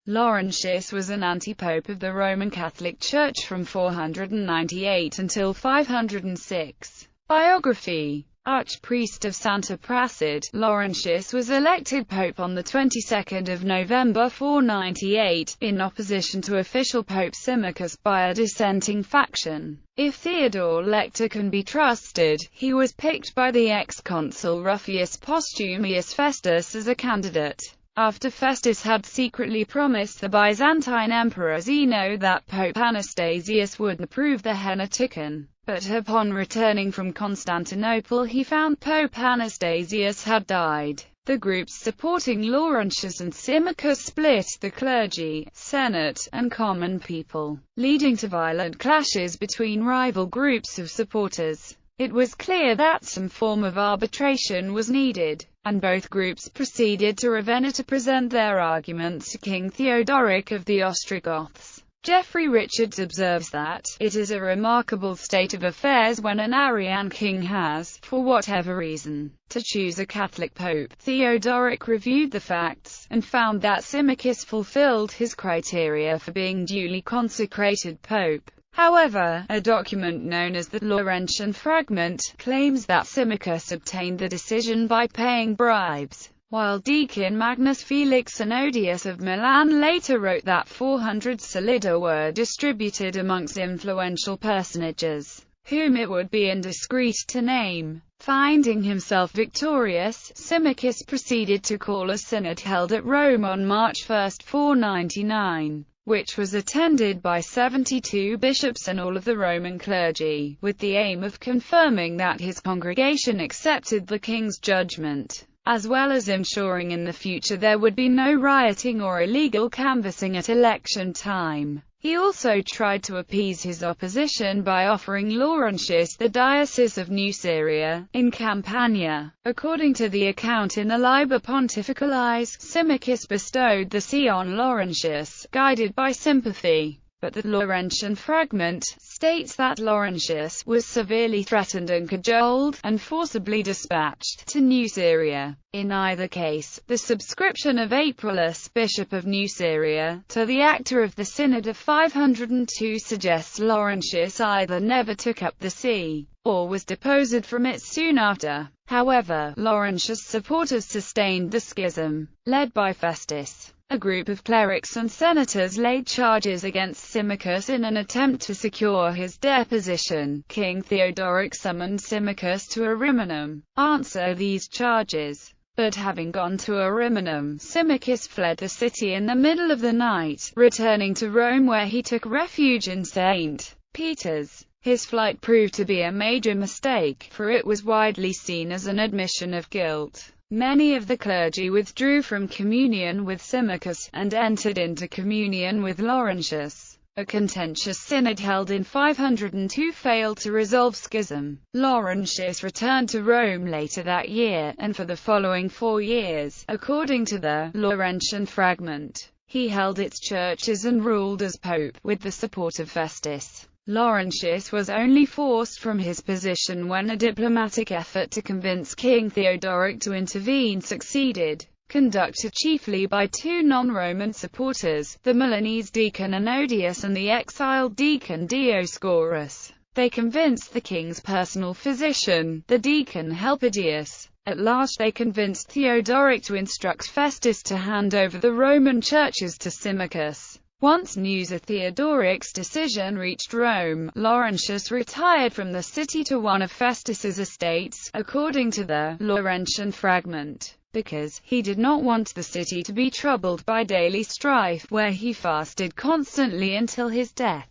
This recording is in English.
Laurentius was an antipope of the Roman Catholic Church from 498 until 506. Biography. Archpriest of Santa Prassede, Laurentius was elected pope on the 22nd of November 498, in opposition to official Pope Symmachus by a dissenting faction. If Theodore Lector can be trusted, he was picked by the ex-consul Ruffius Postumius Festus as a candidate, after Festus had secretly promised the Byzantine Emperor Zeno that Pope Anastasius would approve the Heneticon. But upon returning from Constantinople he found Pope Anastasius had died. The groups supporting Laurentius and Symmachus split the clergy, senate, and common people, leading to violent clashes between rival groups of supporters. It was clear that some form of arbitration was needed, and both groups proceeded to Ravenna to present their arguments to King Theodoric of the Ostrogoths. Geoffrey Richards observes that, "It is a remarkable state of affairs when an Arian king has, for whatever reason, to choose a Catholic pope." Theodoric reviewed the facts, and found that Symmachus fulfilled his criteria for being duly consecrated pope. However, a document known as the Laurentian Fragment claims that Symmachus obtained the decision by paying bribes, while Deacon Magnus Felix Anodius of Milan later wrote that 400 solidi were distributed amongst influential personages, whom it would be indiscreet to name. Finding himself victorious, Symmachus proceeded to call a synod held at Rome on March 1, 499. Which was attended by 72 bishops and all of the Roman clergy, with the aim of confirming that his congregation accepted the king's judgment, as well as ensuring in the future there would be no rioting or illegal canvassing at election time. He also tried to appease his opposition by offering Laurentius the diocese of Nuceria, in Campania. According to the account in the Liber Pontificalis, Symmachus bestowed the see on Laurentius, guided by sympathy. But the Laurentian Fragment states that Laurentius was severely threatened and cajoled, and forcibly dispatched to Nuceria. In either case, the subscription of Aprilus, bishop of Nuceria, to the acta of the Synod of 502 suggests Laurentius either never took up the see, or was deposed from it soon after. However, Laurentius' supporters sustained the schism, led by Festus. A group of clerics and senators laid charges against Symmachus in an attempt to secure his deposition. King Theodoric summoned Symmachus to Ariminum, answer these charges. But having gone to Ariminum, Symmachus fled the city in the middle of the night, returning to Rome where he took refuge in St. Peter's. His flight proved to be a major mistake, for it was widely seen as an admission of guilt. Many of the clergy withdrew from communion with Symmachus, and entered into communion with Laurentius. A contentious synod held in 502 failed to resolve schism. Laurentius returned to Rome later that year, and for the following 4 years, according to the Laurentian Fragment, he held its churches and ruled as pope, with the support of Festus. Laurentius was only forced from his position when a diplomatic effort to convince King Theodoric to intervene succeeded, conducted chiefly by 2 non-Roman supporters, the Milanese deacon Anodius and the exiled deacon Dioscorus. They convinced the king's personal physician, the deacon Helpidius. At last they convinced Theodoric to instruct Festus to hand over the Roman churches to Symmachus. Once news of Theodoric's decision reached Rome, Laurentius retired from the city to one of Festus's estates, according to the Laurentian Fragment, because he did not want the city to be troubled by daily strife, where he fasted constantly until his death.